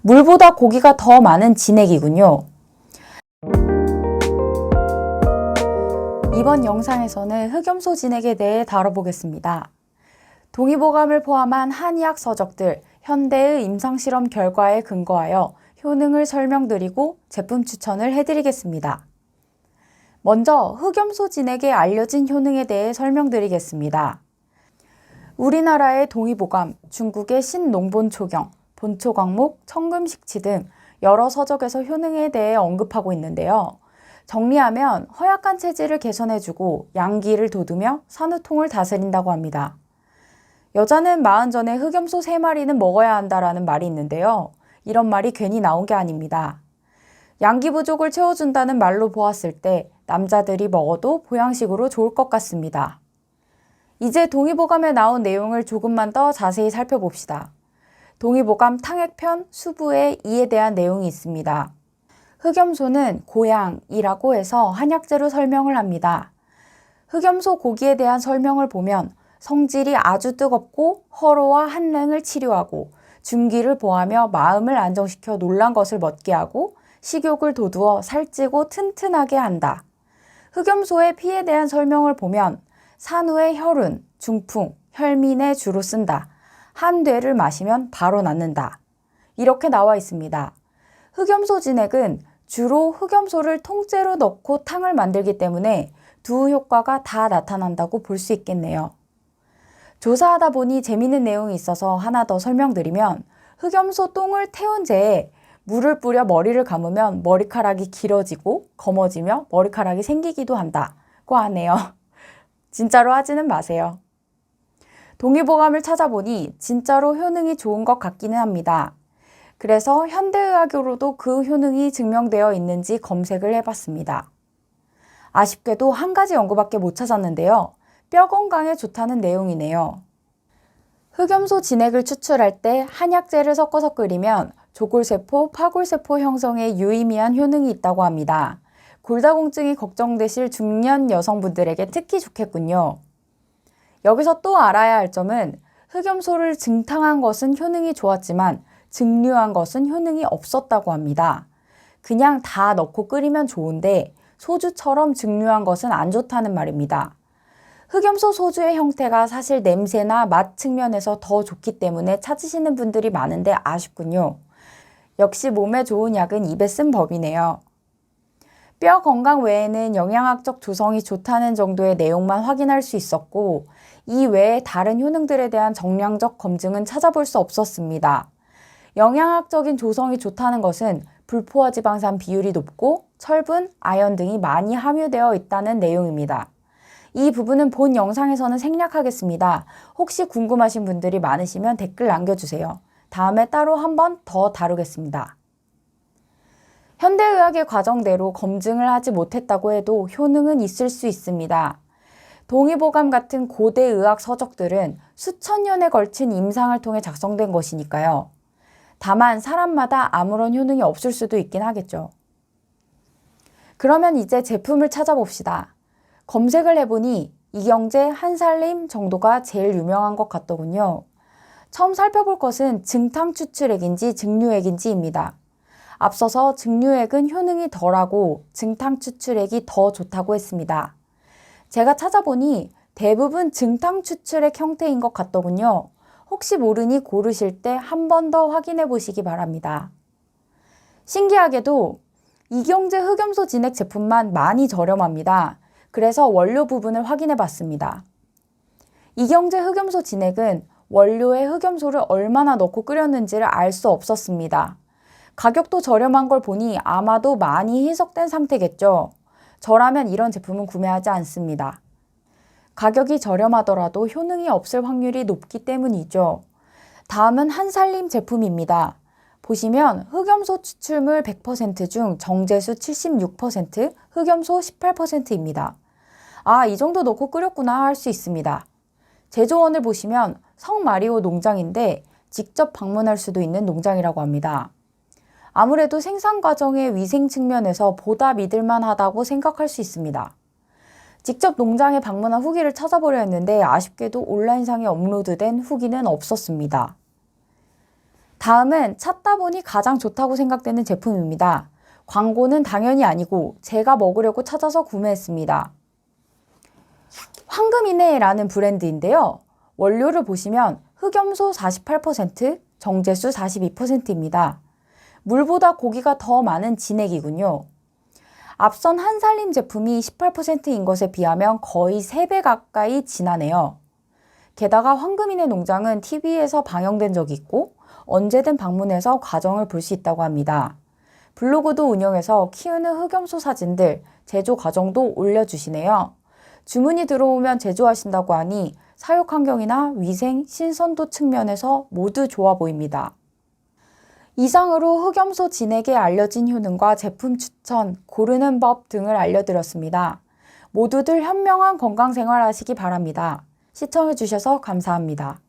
물보다 고기가 더 많은 진액이군요. 이번 영상에서는 흑염소 진액에 대해 다뤄보겠습니다. 동의보감을 포함한 한의학 서적들, 현대의 임상실험 결과에 근거하여 효능을 설명드리고 제품 추천을 해드리겠습니다. 먼저 흑염소 진액의 알려진 효능에 대해 설명드리겠습니다. 우리나라의 동의보감, 중국의 신농본초경, 본초광목, 청금식치 등 여러 서적에서 효능에 대해 언급하고 있는데요. 정리하면 허약한 체질을 개선해주고 양기를 돋우며 산후통을 다스린다고 합니다. 여자는 마흔 전에 흑염소 3마리는 먹어야 한다라는 말이 있는데요. 이런 말이 괜히 나온 게 아닙니다. 양기 부족을 채워준다는 말로 보았을 때 남자들이 먹어도 보양식으로 좋을 것 같습니다. 이제 동의보감에 나온 내용을 조금만 더 자세히 살펴봅시다. 동의보감 탕액편 수부에 이에 대한 내용이 있습니다. 흑염소는 고양이라고 해서 한약재로 설명을 합니다. 흑염소 고기에 대한 설명을 보면 성질이 아주 뜨겁고 허로와 한랭을 치료하고 중기를 보하며 마음을 안정시켜 놀란 것을 멎게 하고 식욕을 돋우어 살찌고 튼튼하게 한다. 흑염소의 피에 대한 설명을 보면 산후의 혈흔, 중풍, 혈민에 주로 쓴다. 한 되를 마시면 바로 낫는다. 이렇게 나와 있습니다. 흑염소 진액은 주로 흑염소를 통째로 넣고 탕을 만들기 때문에 두 효과가 다 나타난다고 볼 수 있겠네요. 조사하다 보니 재미있는 내용이 있어서 하나 더 설명드리면 흑염소 똥을 태운 재에 물을 뿌려 머리를 감으면 머리카락이 길어지고 검어지며 머리카락이 생기기도 한다고 하네요. 진짜로 하지는 마세요. 동의보감을 찾아보니 진짜로 효능이 좋은 것 같기는 합니다. 그래서 현대의학으로도 그 효능이 증명되어 있는지 검색을 해봤습니다. 아쉽게도 한 가지 연구밖에 못 찾았는데요. 뼈 건강에 좋다는 내용이네요. 흑염소 진액을 추출할 때 한약재를 섞어서 끓이면 조골세포, 파골세포 형성에 유의미한 효능이 있다고 합니다. 골다공증이 걱정되실 중년 여성분들에게 특히 좋겠군요. 여기서 또 알아야 할 점은 흑염소를 증탕한 것은 효능이 좋았지만 증류한 것은 효능이 없었다고 합니다. 그냥 다 넣고 끓이면 좋은데 소주처럼 증류한 것은 안 좋다는 말입니다. 흑염소 소주의 형태가 사실 냄새나 맛 측면에서 더 좋기 때문에 찾으시는 분들이 많은데 아쉽군요. 역시 몸에 좋은 약은 입에 쓴 법이네요. 뼈 건강 외에는 영양학적 조성이 좋다는 정도의 내용만 확인할 수 있었고 이 외에 다른 효능들에 대한 정량적 검증은 찾아볼 수 없었습니다. 영양학적인 조성이 좋다는 것은 불포화 지방산 비율이 높고 철분, 아연 등이 많이 함유되어 있다는 내용입니다. 이 부분은 본 영상에서는 생략하겠습니다. 혹시 궁금하신 분들이 많으시면 댓글 남겨주세요. 다음에 따로 한 번 더 다루겠습니다. 현대의학의 과정대로 검증을 하지 못했다고 해도 효능은 있을 수 있습니다. 동의보감 같은 고대 의학 서적들은 수천 년에 걸친 임상을 통해 작성된 것이니까요. 다만 사람마다 아무런 효능이 없을 수도 있긴 하겠죠. 그러면 이제 제품을 찾아봅시다. 검색을 해보니 이경제, 한살림 정도가 제일 유명한 것 같더군요. 처음 살펴볼 것은 증탕 추출액인지 증류액인지입니다. 앞서서 증류액은 효능이 덜하고 증탕 추출액이 더 좋다고 했습니다. 제가 찾아보니 대부분 증탕 추출액 형태인 것 같더군요. 혹시 모르니 고르실 때 한 번 더 확인해 보시기 바랍니다. 신기하게도 이경제 흑염소 진액 제품만 많이 저렴합니다. 그래서 원료 부분을 확인해 봤습니다. 이경제 흑염소 진액은 원료에 흑염소를 얼마나 넣고 끓였는지를 알 수 없었습니다. 가격도 저렴한 걸 보니 아마도 많이 희석된 상태겠죠. 저라면 이런 제품은 구매하지 않습니다. 가격이 저렴하더라도 효능이 없을 확률이 높기 때문이죠. 다음은 한살림 제품입니다. 보시면 흑염소 추출물 100% 중 정제수 76%, 흑염소 18%입니다. 아, 이 정도 넣고 끓였구나 할 수 있습니다. 제조원을 보시면 성마리오 농장인데 직접 방문할 수도 있는 농장이라고 합니다. 아무래도 생산 과정의 위생 측면에서 보다 믿을만하다고 생각할 수 있습니다. 직접 농장에 방문한 후기를 찾아보려 했는데 아쉽게도 온라인상에 업로드된 후기는 없었습니다. 다음은 찾다 보니 가장 좋다고 생각되는 제품입니다. 광고는 당연히 아니고 제가 먹으려고 찾아서 구매했습니다. 황금이네라는 브랜드인데요. 원료를 보시면 흑염소 48%, 정제수 42%입니다. 물보다 고기가 더 많은 진액이군요. 앞선 한살림 제품이 18%인 것에 비하면 거의 3배 가까이 진하네요. 게다가 황금이네 농장은 TV에서 방영된 적이 있고 언제든 방문해서 과정을 볼 수 있다고 합니다. 블로그도 운영해서 키우는 흑염소 사진들, 제조 과정도 올려주시네요. 주문이 들어오면 제조하신다고 하니 사육 환경이나 위생, 신선도 측면에서 모두 좋아 보입니다. 이상으로 흑염소 진액에 알려진 효능과 제품 추천, 고르는 법 등을 알려드렸습니다. 모두들 현명한 건강생활 하시기 바랍니다. 시청해주셔서 감사합니다.